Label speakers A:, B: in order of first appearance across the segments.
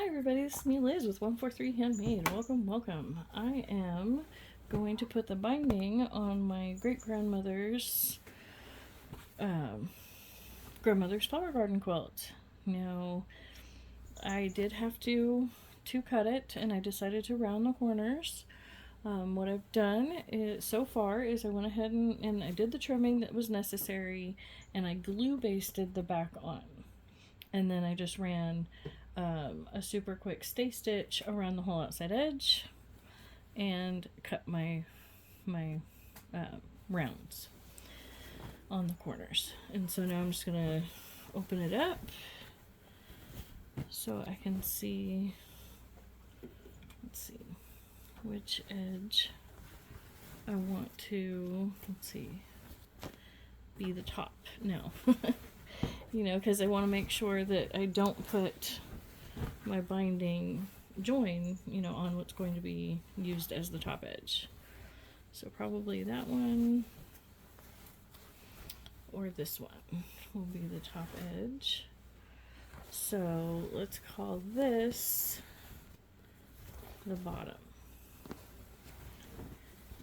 A: Hi everybody, this is me Liz with 143 Handmade. Welcome. I am going to put the binding on my great-grandmother's grandmother's flower garden quilt. Now, I did have to cut it, and I decided to round the corners. What I've done so far is I went ahead and I did the trimming that was necessary, and I glue basted the back on. And then I just ran a super quick stay stitch around the whole outside edge and cut my rounds on the corners. And so now I'm just gonna open it up so I can see, let's see, which edge I want to, let's see, be the top now. You know, because I want to make sure that I don't put my binding join, you know, on what's going to be used as the top edge. So probably that one or this one will be the top edge. So let's call this the bottom.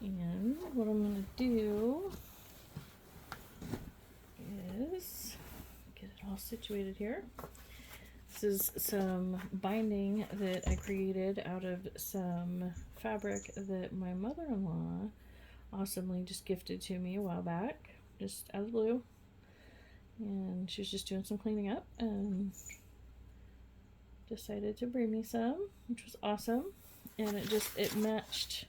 A: And what I'm going to do is get it all situated here. This is some binding that I created out of some fabric that my mother-in-law awesomely just gifted to me a while back, just out of the blue. And she was just doing some cleaning up and decided to bring me some, which was awesome. And it matched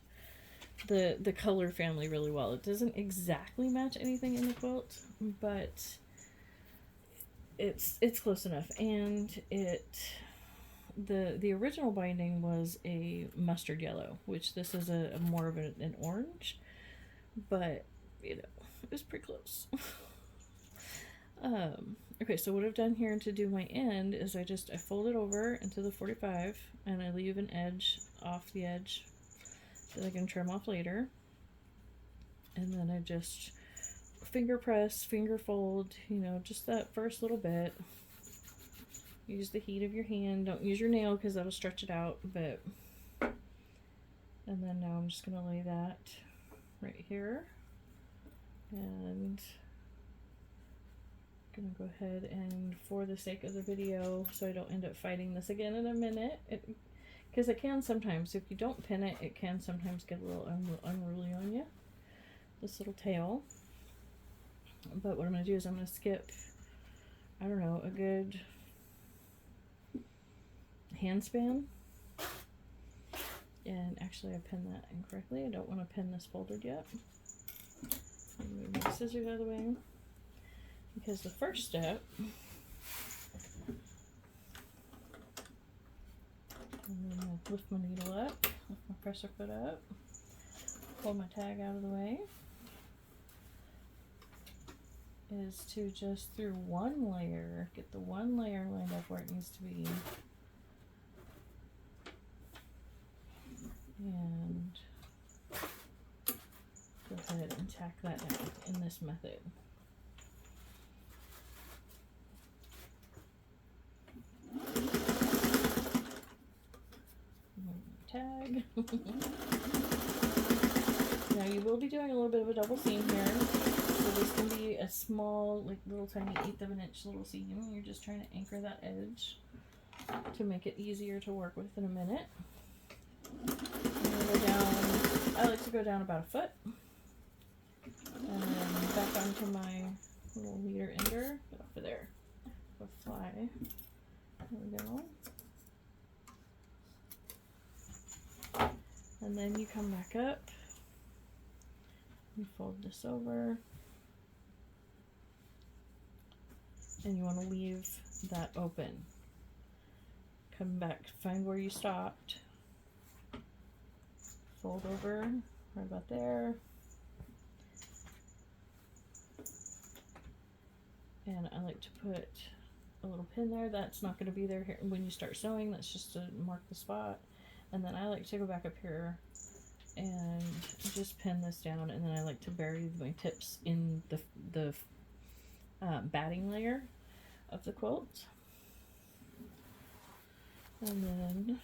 A: the color family really well. It doesn't exactly match anything in the quilt, but it's close enough. And the original binding was a mustard yellow, which this is a more of an orange, but you know, it was pretty close. Okay, so what I've done here to do my end is I fold it over into the 45 and I leave an edge off the edge that I can trim off later. And then I just finger press, finger fold, you know, just that first little bit. Use the heat of your hand. Don't use your nail because that'll stretch it out, but... And then now I'm just going to lay that right here. And I'm going to go ahead and, for the sake of the video, so I don't end up fighting this again in a minute, because it can sometimes, if you don't pin it, it can sometimes get a little unruly on you, this little tail. But what I'm going to do is I'm going to skip, I don't know, a good hand span. And actually I pinned that incorrectly. I don't want to pin this folded yet. Move my scissors out of the way. Because the first step, I'm going to lift my needle up, lift my presser foot up, pull my tag out of the way, is to just through one layer, get the one layer lined up where it needs to be, and go ahead and tack that down in this method. Tag. Now you will be doing a little bit of a double seam here. So this can be a small, like little tiny 1/8 of an inch little seam. You're just trying to anchor that edge to make it easier to work with in a minute. I'm gonna go down, I like to go down about 1 foot. And then back onto my little leader ender, get off of there, go fly. There we go. And then you come back up, you fold this over, and you want to leave that open. Come back, find where you stopped, fold over right about there, and I like to put a little pin there. That's not going to be there here when you start sewing, that's just to mark the spot. And then I like to go back up here and just pin this down, and then I like to bury my tips in the batting layer of the quilt. And then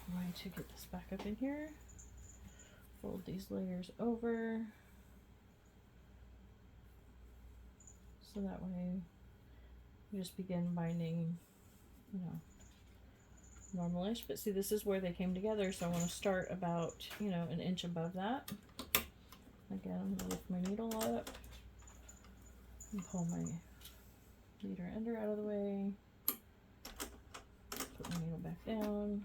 A: I'm going to get this back up in here, fold these layers over, so that way you just begin binding, you know, normalish. But see, this is where they came together, so I want to start about, you know, an inch above that. Again, I'm going to lift my needle up and pull my leader ender out of the way, put my needle back down,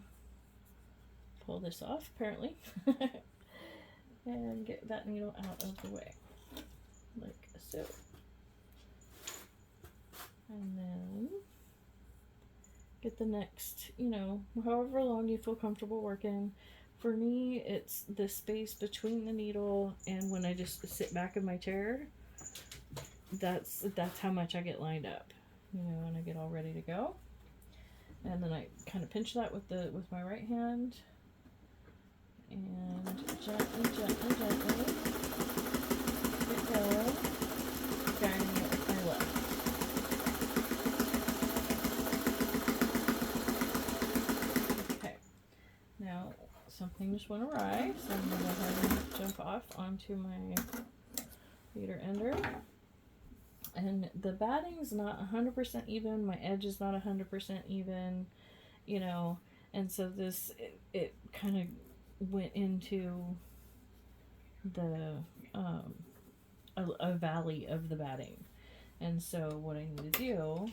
A: pull this off apparently, and get that needle out of the way, like so. And then get the next, you know, however long you feel comfortable working. For me, it's the space between the needle and when I just sit back in my chair. That's how much I get lined up, you know, and I get all ready to go. And then I kind of pinch that with my right hand, and gently get going, guiding it with my left. Okay, now some things went awry, so I'm going to go ahead and jump off onto my leader ender. And the batting's not 100% even, my edge is not 100% even, you know, and so this, it kind of went into the, a valley of the batting. And so what I need to do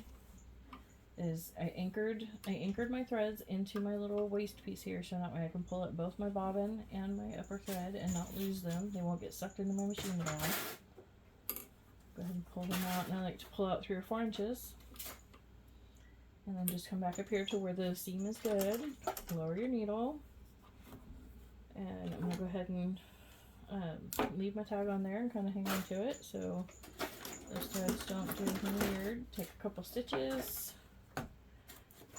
A: is I anchored my threads into my little waist piece here, so that way I can pull up both my bobbin and my upper thread and not lose them. They won't get sucked into my machine at all. Go ahead and pull them out, and I like to pull out 3 or 4 inches, and then just come back up here to where the seam is good, lower your needle, and I'm going to go ahead and leave my tag on there and kind of hang on to it so those threads don't do anything weird. Take a couple stitches,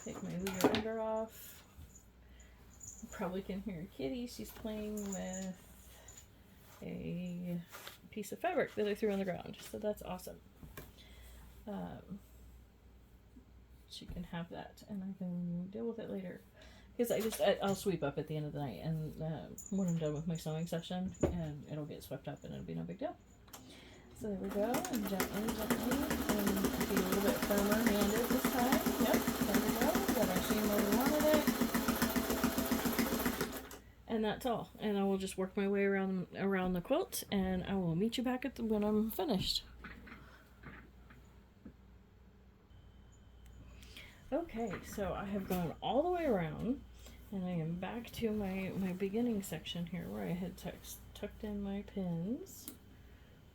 A: take my leader ender off. You probably can hear Kitty, she's playing with a piece of fabric that I threw on the ground, so that's awesome. She can have that, and I can deal with it later, because I'll sweep up at the end of the night, and when I'm done with my sewing session, and it'll get swept up, and it'll be no big deal. So there we go, and gently, and be a little bit firmer handed this time. Yep, there we go. Got our seam where we wanted it. And that's all. And I will just work my way around the quilt, and I will meet you back at when I'm finished. Okay, so I have gone all the way around, and I am back to my beginning section here where I had tucked in my pins.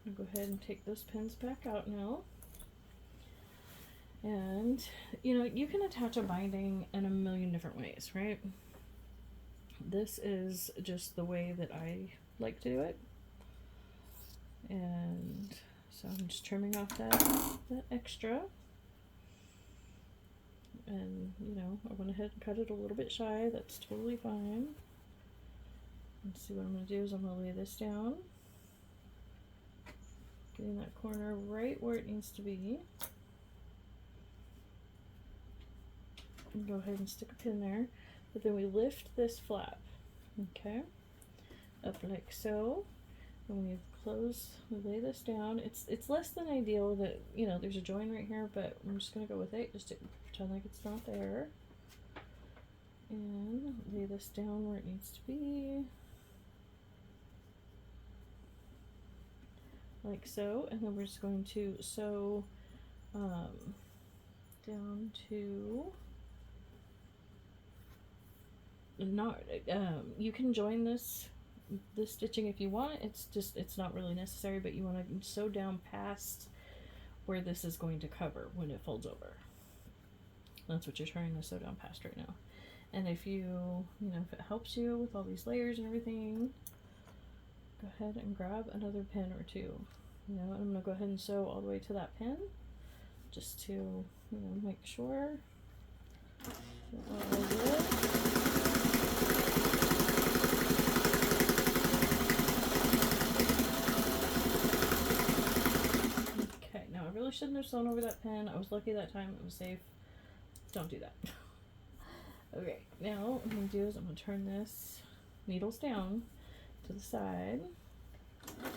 A: I'll go ahead and take those pins back out now. And, you know, you can attach a binding in a million different ways, right? This is just the way that I like to do it. And so I'm just trimming off that extra. And, you know, I went ahead and cut it a little bit shy. That's totally fine. Let's see, what I'm going to do is I'm going to lay this down. Getting that corner right where it needs to be. And go ahead and stick a pin there. But then we lift this flap, okay, up like so, and we lay this down. It's less than ideal that, you know, there's a join right here, but I'm just going to go with it, just to pretend like it's not there, and lay this down where it needs to be, like so, and then we're just going to sew down to, not you can join this stitching if you want. It's not really necessary, but you want to sew down past where this is going to cover when it folds over. That's what you're trying to sew down past right now. And if if it helps you with all these layers and everything, go ahead and grab another pin or two. You know, I'm gonna go ahead and sew all the way to that pin, just to, make sure that we're all good. I really shouldn't have sewn over that pin. I was lucky that time, it was safe. Don't do that. Okay, now what I'm going to do is I'm going to turn this needles down to the side.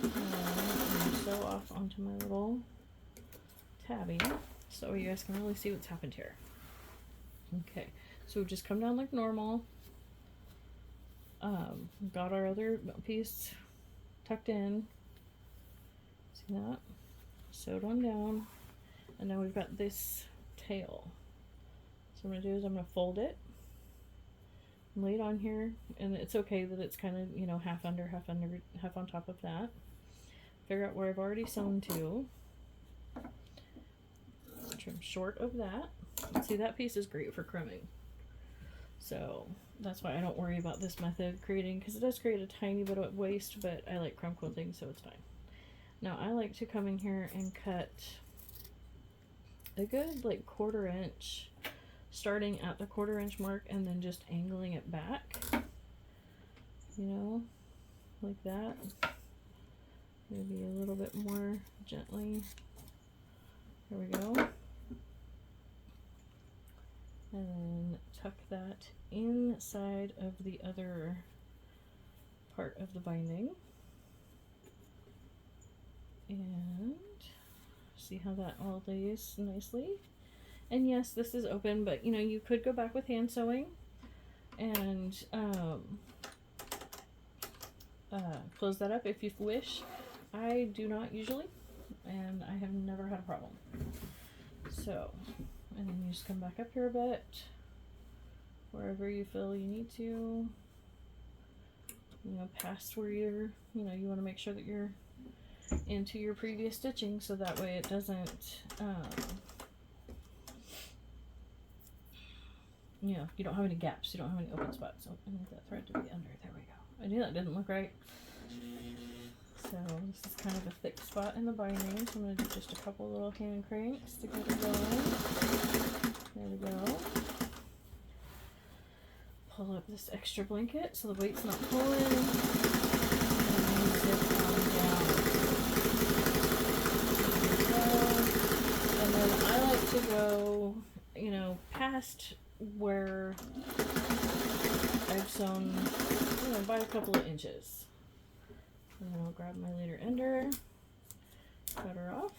A: And I'm going to sew off onto my little tabby so you guys can really see what's happened here. Okay, so we've just come down like normal. Got our other piece tucked in. See that? Sewed one down. And now we've got this tail. So what I'm going to do is I'm going to fold it, lay it on here, and it's okay that it's kind of, you know, half under, half on top of that. Figure out where I've already sewn to. Trim short of that. See, that piece is great for crimming. So that's why I don't worry about this method creating, because it does create a tiny bit of waste, but I like crumb quilting, so it's fine. Now I like to come in here and cut a good like 1/4 inch, starting at the 1/4 inch mark and then just angling it back, you know, like that. Maybe a little bit more gently. There we go. And then tuck that inside of the other part of the binding. And see how that all lays nicely. And yes, this is open, but you know, you could go back with hand sewing and close that up if you wish. I do not usually, and I have never had a problem. So, and then you just come back up here a bit, wherever you feel you need to, you know, past where you're, you know, you want to make sure that you're into your previous stitching, so that way it doesn't, you know, you don't have any gaps, you don't have any open spots. So I need that thread to be under. There we go. I knew that didn't look right. So this is kind of a thick spot in the binding, so I'm going to do just a couple little hand cranks to get it going. There we go. Pull up this extra blanket so the weight's not pulling. And zip on down. And then I like to go, you know, past where I've sewn, you know, by a couple of inches. And then I'll grab my leader ender, cut her off,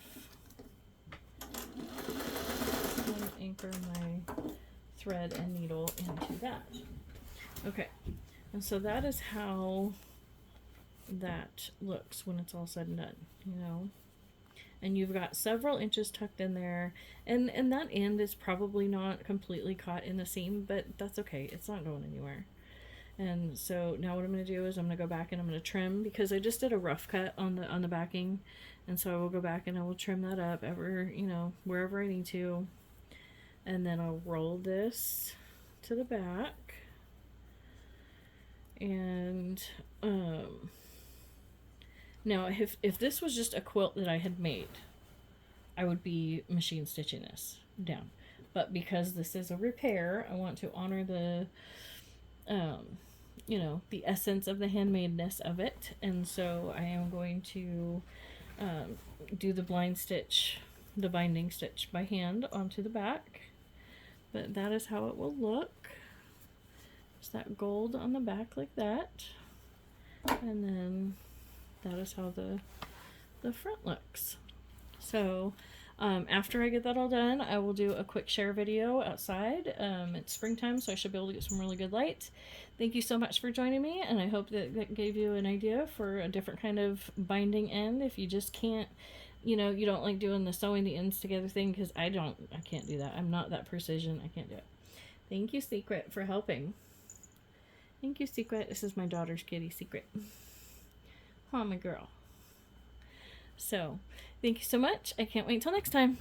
A: and anchor my thread and needle into that. Okay, and so that is how that looks when it's all said and done, you know. And you've got several inches tucked in there, and that end is probably not completely caught in the seam, but that's okay, it's not going anywhere. And so now what I'm going to do is I'm going to go back and I'm going to trim, because I just did a rough cut on the backing, and so I will go back and I will trim that up you know, wherever I need to, and then I'll roll this to the back. And now if this was just a quilt that I had made, I would be machine stitching this down, but because this is a repair, I want to honor the you know, the essence of the handmadeness of it, and so I am going to do the blind stitch, the binding stitch by hand onto the back. But that is how it will look. It's that gold on the back like that, and then that is how the front looks. So after I get that all done, I will do a quick share video outside. It's springtime, so I should be able to get some really good light. Thank you so much for joining me, and I hope that gave you an idea for a different kind of binding end. If you just can't, you know, you don't like doing the sewing the ends together thing, because I can't do that. I'm not that precision. I can't do it. Thank you, Secret, for helping. Thank you, Secret. This is my daughter's kitty, Secret. Oh, my girl. So, thank you so much. I can't wait until next time.